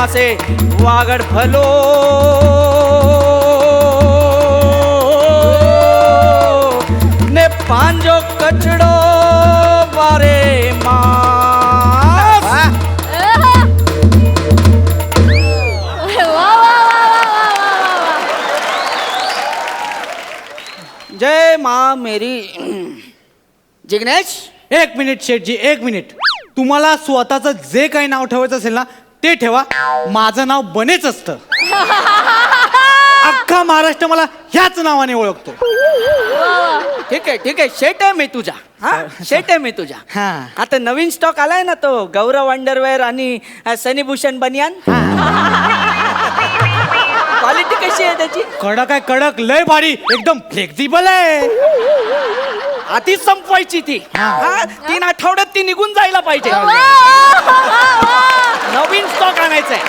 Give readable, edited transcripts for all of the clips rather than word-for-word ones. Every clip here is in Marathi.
मासे वागड फलो ने पांजो कचड़ो बारे मास जय माँ मेरी जिग्नेश. एक मिनिट शेठजी, एक मिनिट. तुम्हाला स्वतःचं जे काही नाव ठेवायचं असेल ना ते ठेवा. माझं नाव बनेच असतं. अख्खा महाराष्ट्र मला ह्याच नावाने ओळखतो. ठीक आहे शेट आहे मी तुझा. हा शेट आहे मी तुझा. हा. आता नवीन स्टॉक आलाय ना तो गौरव अंडरवेअर आणि सनीभूषण बनियान. क्वालिटी कशी आहे त्याची? कडक आहे, कडक, लय भारी, एकदम फ्लेक्झिबल आहे. आधीच संपवायची ती. हा 3 आठवड्यात ती निघून जायला पाहिजे. नवीन स्टॉक आणायचा आहे.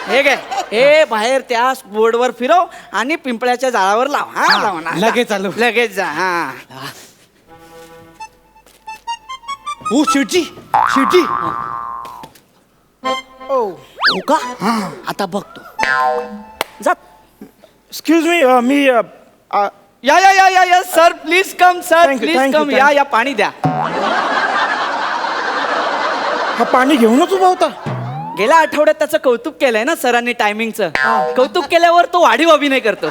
हे काय हे बाहेर त्या बोर्डवर फिरव आणि पिंपळ्याच्या झाडावर लाव. हा लाव ना. लगेच आलो. लगेच जा. हा ओ शेठजी, शेठजी. हो का? आता बघतो. जात. एक्सक्यूज मी मी या sir please come sir Thank you, please thank you, come. thank या पाणी द्या. हा पाणी घेऊनच उभा होता. गेल्या आठवड्यात त्याचं कौतुक केलंय ना सरांनी टायमिंगचं. कौतुक केल्यावर तो वाढीव अभिनय करतो.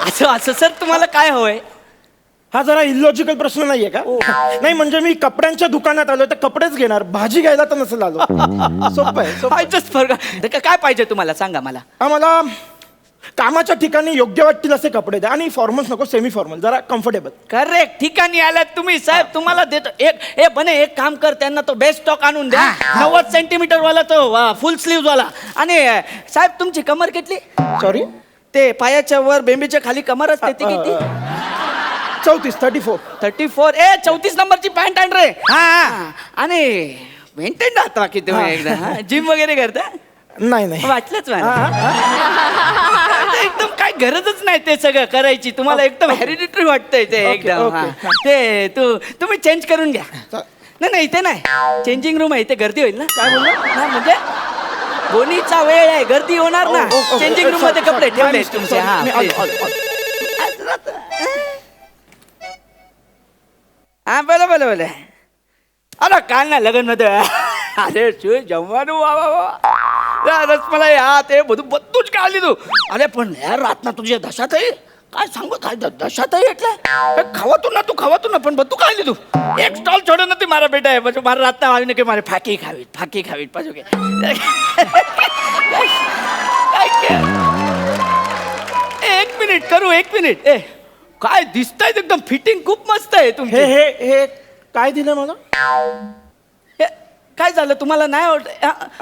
असं असं सर तुम्हाला काय हवंय? हा जरा इलॉजिकल प्रश्न नाहीये का? नाही म्हणजे मी कपड्यांच्या दुकानात आलो तर कपडेच घेणार, भाजी घ्यायला तर नसेल आलो. सोपं आहे, सोपं आहे. just फरक. काय पाहिजे तुम्हाला सांगा मला. आम्हाला कामाच्या ठिकाणी योग्य वाटतील असे कपडे द्या आणि फॉर्मल्स नको, सेमी फॉर्मल, जरा कम्फर्टेबल. करेक्ट ठिकाणी आलात तुम्ही साहेब. तुम्हाला देतो एक बने एक काम कर, त्यांना तो बेस्ट स्टॉक आणून द्या. 90 सेंटीमीटर वाला तो फुल स्लीव्ह वाला. आणि साहेब तुमची कमर किती? सॉरी, ते पायाच्या वर बेंबीच्या खाली कमर असते ती किती? 34. 34. 34 नंबरची पॅन्ट आण रे. हा आणि मेंटेन राहता की तुम्ही एकदा जिम वगैरे करता? नाही वाटलंच मला. एकदम काय गरजच नाही ते सगळं करायची. तुम्हाला एकदम हेरिडिटरी वाटतंय ते एकदम. okay. हा. ते तुम्ही चेंज करून घ्या. नाही इथे नाही, चेंजिंग रूम आहे, इथे गर्दी होईल ना. काय बोललो? हा म्हणजे गोणीचा वेळ आहे, गर्दी होणार ना. चेंजिंग रूम मध्ये कपडे ठेवले तुमचे. हा हा बोला. अरे काल ना लग्न मध्ये अरे શું જમવાનું વા રસમલાઈ હા તે બધું જ ખાઈ લીધું. અરે પણ યાર રાતના તુજે દશા થઈ. काय सांगू काय दशा થઈ એટલે ખાવાતું ન પણ બધું ખાઈ લીધું. એક સ્ટોલ છોડ્યો નથી મારા બેટાએ. પછી મારા રાતના આવીને કે મારે ફાકી ખાવી પાછું કે एक मिनिट. ए काय दिसतंय एकदम फिटिंग खूप मस्त आहे तुमची. हे काय दिलं मला? काय झालं तुम्हाला नाही आवडत?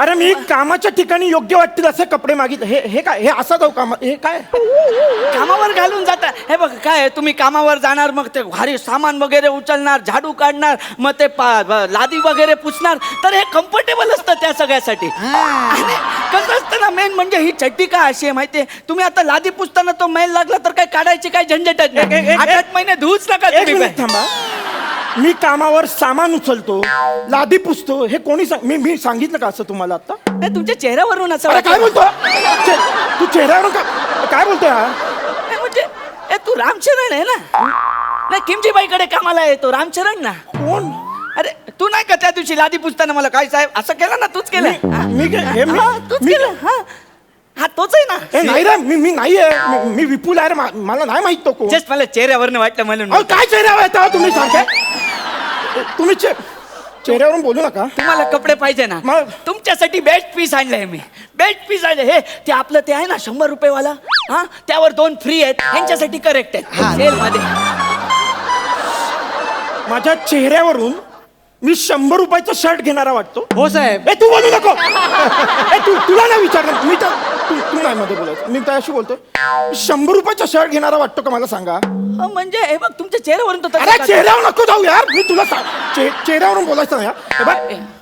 अरे मी कामाच्या ठिकाणी योग्य वाटतील असे कपडे मागितले. हे काय? हे असं जाऊ काम? हे काय? कामावर घालून जाता. हे बघ काय तुम्ही कामावर जाणार, मग ते भारी सामान वगैरे उचलणार, झाडू काढणार, मग ते लादी वगैरे पुसणार, तर हे कम्फर्टेबल असतं त्या सगळ्यासाठी. आणि कसं असतं ना, मेन म्हणजे ही चड्डी काय अशी आहे माहितीये? तुम्ही आता लादी पुसताना तो मैल लागला तर काय काढायची काय झंझटच नाही. 8 महिने धुवूच नका एक तुम्ही. मिनिट थांबा. मी कामावर सामान उचलतो, लादी पुसतो, हे कोणी मी सांगितलं का असं तुम्हाला आता? नाही, तुमच्या चेहऱ्यावरून असं अरे काय वाटतं. बोलतो तू? चेहऱ्यावरून काय बोलतोय हा? नाही, म्हणजे तू रामचरण आहे ना? नाही, किमजीबाईकडे कामाला आहे तो रामचरण ना. कोण? अरे तू नाही का त्या दिवशी लादी पुसताना मला काय साहेब असं केलं ना? तूच केलं. तूच केलं. हा तोच आहे ना. नाही रे, मी नाही आहे. मी विपुल आहे रे. मला नाही माहित तो कोण. जस्ट मला चेहऱ्यावरनं वाटलं म्हणून. काय चेहऱ्यावर येता तुम्ही सारखे? तुम्ही चेहऱ्यावरून बोलू नका. तुम्हाला कपडे पाहिजे ना? मग? तुमच्यासाठी बेस्ट पीस आणलंय मी. बेस्ट पीस आणले. हे ते आपलं ते आहे ना 100 रुपये वाला. हा त्यावर 2 फ्री आहेत. यांच्यासाठी करेक्ट आहे सेल मध्ये. माझ्या चेहऱ्यावरून मी 100 रुपयाचा शर्ट घेणारा वाटतो? हो साहेब. तू बोलू नको. तुला नाही विचारलं मी तर. तू नाही मध्ये बोलायचं. मी त्याशी बोलतो. 100 रुपयाचा शर्ट घेणारा वाटतो का मला सांगा? म्हणजे हे बघ तुमच्या चेहऱ्यावरून तो अरे चेहऱ्यावर नको जाऊ यार. मी तुला चेहऱ्यावरून बोलायचं नाही. हे बघ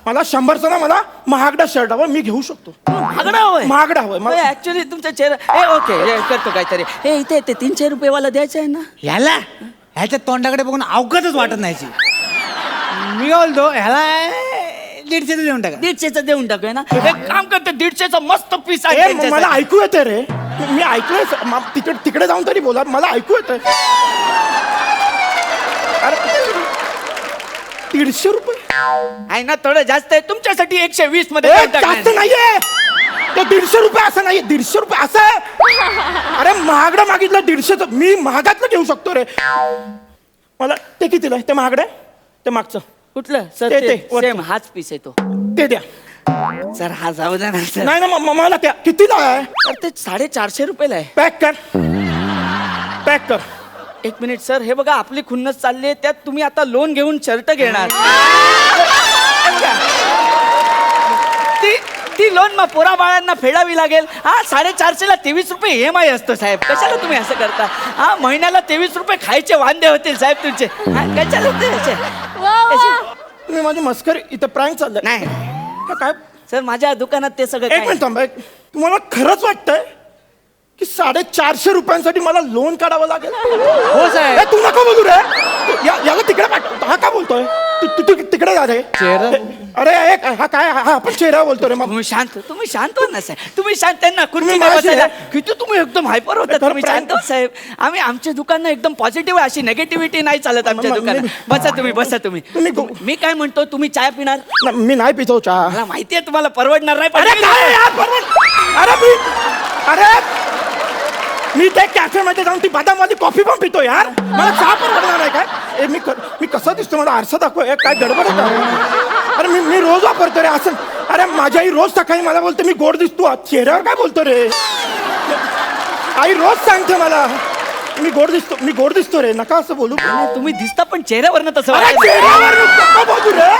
मला 100चा ना मला महागडा शर्ट हवा. मी घेऊ शकतो. महागडा हवंय? महागडा हवंय मला. ऍक्च्युली तुमच्या चेहरा ओके करतो काहीतरी. हे इथे ते 300 रुपये वाला द्यायचं आहे ना. ह्याला ह्याच्या तोंडाकडे बघून अवघडच वाटत नाही. मी काय बोलतो ह्याला 150 देऊन टाका. 150चं देऊन टाकूया ना. एक काम करते 150चा मस्त पीस आहे ए, मला त्यांच्यासाठी. ऐकू येते रे, मी ऐकलंय तिकडे जाऊन तरी बोला, मला ऐकू येतंय. अरे 150 रुपये आहे ना, थोडं जास्त आहे तुमच्यासाठी. 120 मध्ये ए, देऊन टाकणार. जास्त नाहीये ते. 150 रुपये असं नाहीये, 150 रुपये असं आहे. अरे महागडं मागितलं 150चं, मी महागातलं घेऊ शकतो रे. मला ते कितीला आहे? ते महागडं आहे, ते मागचं कुठलं सर? ते- ते, वरचं. सेम हाच पीस आहे तो. ते द्या. सर हा जाऊ द्या ना सर. नाही ना, मला त्या कितीला आहे? सर ते 450 रुपयाला आहे. पॅक कर, पॅक कर. 1 मिनिट सर, हे बघा आपली खुन्नस चालली आहे, त्यात तुम्ही आता लोन घेऊन शर्ट घेणार. हे बघा. ती लोन मग पोरा बाळांना फेडावी लागेल. हा 450ला 23 रुपये EMI असतो साहेब. कशाला तुम्ही असं करता? हा महिन्याला 23 रुपये खायचे वांदे होतील साहेब तुमचे. हा, कशाला ते असे? तुम्ही माझी मस्करी, इथं प्रँक चाललंय. नाही हा, काय सर, माझ्या दुकानात ते सगळं एक काय- मिनिट थांबा. तुम्हाला खरंच वाटतंय की 450 रुपयांसाठी मला लोन काढावं लागेल? हो साहेब. ए, तू नका बोलू रे. याला तिकडे पाठव. हा काय बोलतोय? तू तिकडे जा रे. चेहरा? अरे हा काय, हा आपण चेहरा बोलतो रे. मग तुम्ही शांत हो ना साहेब. तुम्ही शांत. त्यांना तुम्ही खुर्ची माझ्याशी बसायला आहे. किती तुम्ही एकदम हायपर होता. खरं तुम्ही prank- शांत हो साहेब. आमच्या दुकान एकदम पॉझिटिव्ह आहे, अशी नेगेटिव्हिटी नाही चालत आमच्या मग- दुकानात. बसा तुम्ही. तुम्ही- मी काय म्हणतो, तुम्ही चाय पिणार? मी नाही पितो चहा. मला माहिती आहे तुम्हाला परवडणार नाही, पण अरे काय यार, अरे मी त्या कॅफे मध्ये जाऊन ती बदामवाली कॉफी पण पितो यार. मला चहा परवडणार आहे काय? मी कसं दिसतो? मला आरसा दाखव. काय गडबड आहे का? अरे मी रोज वापरतो रे असं. अरे माझी आई रोज सकाळी मला बोलते मी गोड दिसतो. चेहऱ्यावर काय बोलतो रे? आई रोज सांगते मला मी गोड दिसतो रे. नका असं बोलू. तुम्ही दिसता पण चेहऱ्यावरनं तसं अरे वाटतं. चेहऱ्यावर नका बोलू रे.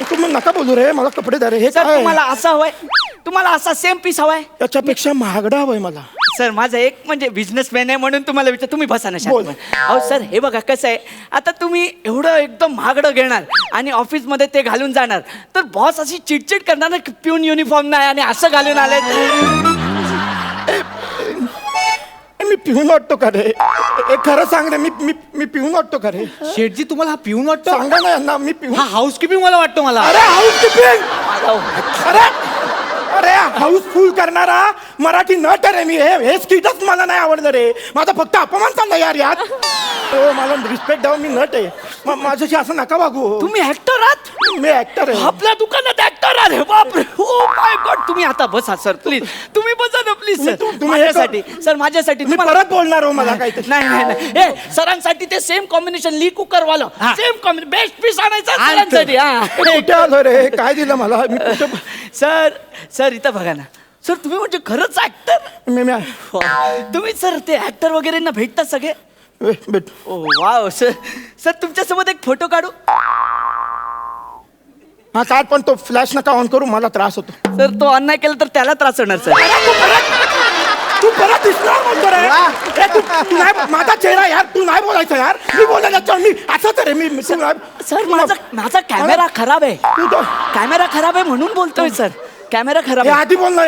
तुम्ही नका बोलू रे. मला कपडे द्या रे. हे सर काय? तुम्हाला असा हवाय? तुम्हाला असा सेम पीस हवाय? त्याच्यापेक्षा महागडा हवाय मला. सर माझा एक म्हणजे बिझनेसमॅन आहे म्हणून तुम्हाला विचार. तुम्ही बसा ना बोल. शांत. अहो सर हे बघा कसं आहे, आता तुम्ही एवढं एकदम महागडं घेणार आणि ऑफिसमध्ये ते घालून जाणार तर बॉस अशी चिडचिड करणार ना की पिऊन युनिफॉर्म नाही आणि असं घालून आले. मी पिऊन वाटतो का रे? खरं सांग रे. मी पिऊन वाटतो का रे? शेठजी तुम्हाला हा पिऊन वाटतो? सांगा ना यांना. मी पिऊन. हा हाऊसकीपिंग मला वाटतो मला. अरे हाऊसकीपिंग. अरे हाऊसफुल करणारा मराठी नट रे मी. हे स्किटच मला नाही आवडलं रे. माझा फक्त अपमान चालला यार यात. हो मला रिस्पेक्ट द्यावं. मी नट आहे. माझ्याशी असं नका वागू. तुम्ही ऍक्टर आहात? मी ऍक्टर आहे. आपल्या दुकानात ऍक्टर आले. बापरे, ओ माय गॉड. तुम्ही आता बसा सर प्लीज. तुम्ही बसा ना प्लीज सर. तुम्ही माझ्यासाठी सर, माझ्यासाठी. मी तुम्हाला परत बोलणार हो. मला काय नाही ए सरांसाठी ते सेम कॉम्बिनेशन ली कुकर वाला हा. सेम कॉम्बिनेशन बेस्ट पीस आणायचा आणतो. सरांसाठी. हा कुठे आलो रे? काय दिलं मला? मी कुठे सर इथं बघा ना सर. तुम्ही म्हणजे खरंच ऍक्टर. तुम्ही सर ते ऍक्टर वगैरे ना भेटतात सगळे. भेट. ओ वाव सर तुमच्यासोबत एक फोटो काढू? हा काढ, पण तो फ्लॅश नका ऑन करू. मला त्रास होतो. सर तो अन्याय केला तर त्याला त्रास होणार सर. तू परत दिसणार म्हणतो रे. ए, तू नाही. माझा चेहरा यार. तू नाही बोलायचं यार. मी बोलायला मी असंच रे. मी तू नाही. सर माझा कॅमेरा खराब आहे. तू तो कॅमेरा खराब आहे म्हणून बोलतोय सर. कॅमेरा खराब हे आहे. आधी बोल ना.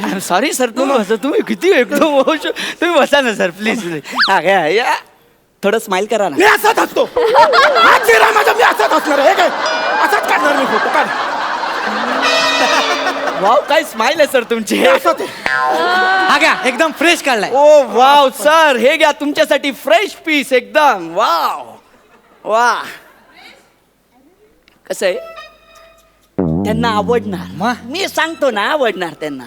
हे सॉरी सर. तुम्ही बसा. तुम्ही किती एकदम तुम्ही बसा ना सर प्लीज. हा घ्या या. थोडं स्माइल करा ना. मी असाच असतो. हा चेहरा माझा. मी असाच असणार. हे काय असाच काढणार मी फोटो. काढ. वाव काय स्माइल आहे सर तुमची. हे असंच आहे. हा घ्या एकदम फ्रेश काढलाय. ओ वाव सर हे घ्या तुमच्यासाठी फ्रेश पीस एकदम. वाव वा. कसं आहे त्यांना आवडणार. मग? मी सांगतो ना आवडणार त्यांना.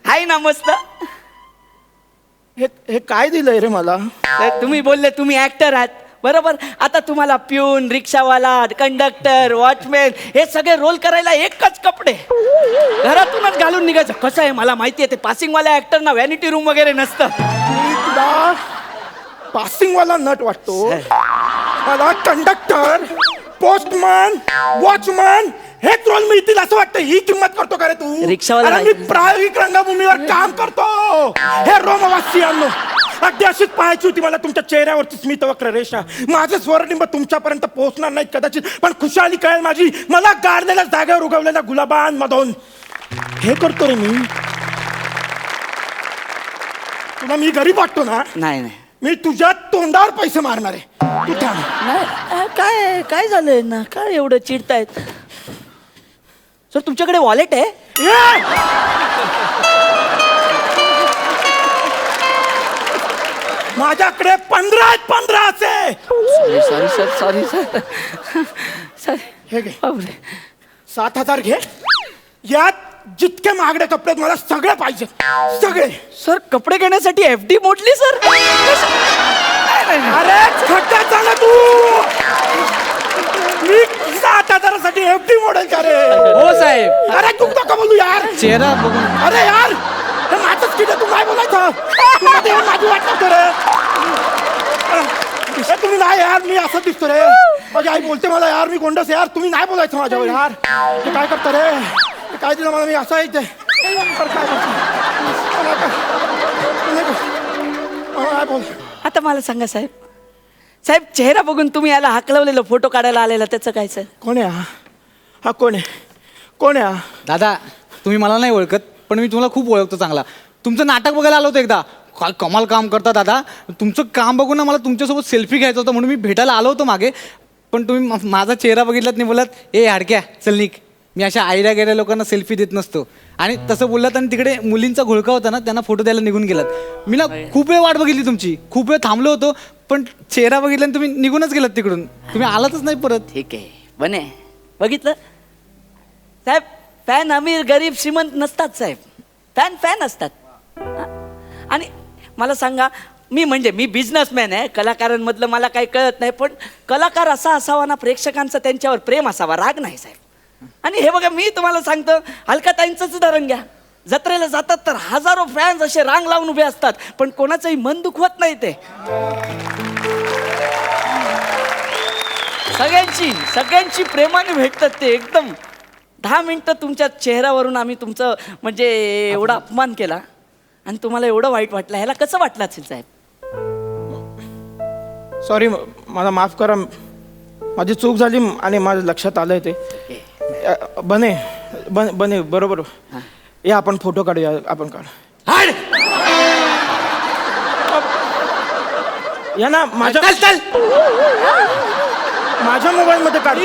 आहे ना मस्त. हे काय दिलंय रे मला? तर तुम्ही बोलले तुम्ही ऍक्टर आहात बरोबर. आता तुम्हाला प्यून, रिक्षावाला, कंडक्टर, वॉचमॅन हे सगळे रोल करायला एकच कपडे घरातूनच घालून निघायचं. कसं आहे मला माहिती आहे ते पासिंगवाल्या ऍक्टरना व्हॅनिटी रूम वगैरे नसतं. मी तुला पासिंगवाला नट वाटतो? मला कंडक्टर, पोस्टमन, वॉचमन हेच रोल मिळतील असं वाटतं. ही किंमत करतो का रे तू? रिक्षावाला अरे मी प्रायोगिक रंगभूमीवर काम करतो. हे रोमवासियांनो, अगदी अशीच पाहायची होती मला तुमच्या चेहऱ्यावरची स्मितवक्र रेषा. माझं स्वरनिंब तुमच्यापर्यंत पोहोचणार नाही कदाचित, पण खुशाली कळेल माझी मला गाडलेल्या जागेवर उगवलेल्या गुलाबांमधून. हे करतो रे मी. तुला मी गरीब वाटतो ना? नाही मी तुझ्या तोंडावर पैसे मारणार आहे. तू थांब. नाही काय काय झालंय ना, काय एवढं चिडतायत? सर तुमच्याकडे वॉलेट आहे? ए! माझ्याकडे 15 sorry sir, sorry sir, sorry. हे घे. बापरे. 7,000 घे. यात जितके महागडे कपडे आहेत, मला सगळे पाहिजे, सगळे. सर कपडे घेण्यासाठी FD मोडली सर? अरे खड्ड्यात ना तू. मी 7,000साठी FD मॉडेल का रे? हो साहेब, अरे तू नका बोलू यार. चेहरा बघून. अरे यार, हे माझंच किती तू काय बोलायचं? तू मध्ये येऊन माझी वाट नव्हतं रे. हे तुम्ही नाही यार, मी असं दिसतो रे. माझी आई बोलते मला यार, मी गोंडस यार. तुम्ही नाही बोलायचं माझ्यावर यार. हे काय करता रे? हे काय दिलं मला, मी असं आहे ते. बरं, काय करतो? मला काय बोल. आता मला सांगा साहेब, साहेब चेहरा बघून तुम्ही याला हाकलवलेलं फोटो काढायला आलेला त्याचं काय सर? कोण आहे हा? हा कोण आहे? कोण आहे हा? दादा, तुम्ही मला नाही ओळखत, पण मी तुम्हाला खूप ओळखतो चांगला. तुमचं नाटक बघायला आलो होतो एकदा. काय कमाल काम करता दादा. तुमचं काम बघून ना मला तुमच्यासोबत सेल्फी घ्यायचा होता, म्हणून मी भेटायला आलो होतो मागे. पण तुम्ही माझा चेहरा बघितलात नाही, बोललात ए हाडक्या चल निक. मी अशा आयऱ्या गेल्या लोकांना सेल्फी देत नसतो. आणि तसं बोललात, आणि तिकडे मुलींचा घोळका होता ना, त्यांना फोटो द्यायला निघून गेलात. मी ना खूप वेळ वाट बघितली तुमची, खूप वेळ थांबलो होतो, पण चेहरा बघितला आणि तुम्ही निघूनच गेलात तिकडून. तुम्ही आलातच नाही परत. ठीक आहे बने, बघितलं साहेब, फॅन अमीर गरीब श्रीमंत नसतात साहेब, फॅन फॅन असतात. हा? आणि मला सांगा, मी बिझनेसमॅन आहे, कलाकारांमधलं मला काही कळत नाही, पण कलाकार असा असावा ना, प्रेक्षकांचं त्यांच्यावर प्रेम असावा, राग नाही साहेब. आणि हे बघा, मी तुम्हाला सांगतो, अलकाताईंचंच उदाहरण घ्या. जत्रेला जातात तर हजारो फॅन्स असे रांग लावून उभे असतात, पण कोणाचंही मन दुखवत नाही ते. सगळ्यांची प्रेमाने भेटतात ते. एकदम 10 मिनिटं तुमच्या चेहऱ्यावरून आम्ही तुमचं म्हणजे एवढा अपमान केला, आणि तुम्हाला एवढं वाईट वाटलं. ह्याला कसं वाटलं असेल साहेब? सॉरी, मला माफ करा. माझी चूक झाली आणि माझं लक्षात आलंय ते. बने बरोबर. या आपण फोटो काढूया. आपण काढ. या ना माझ्या माझ्या मोबाईल मध्ये काढ.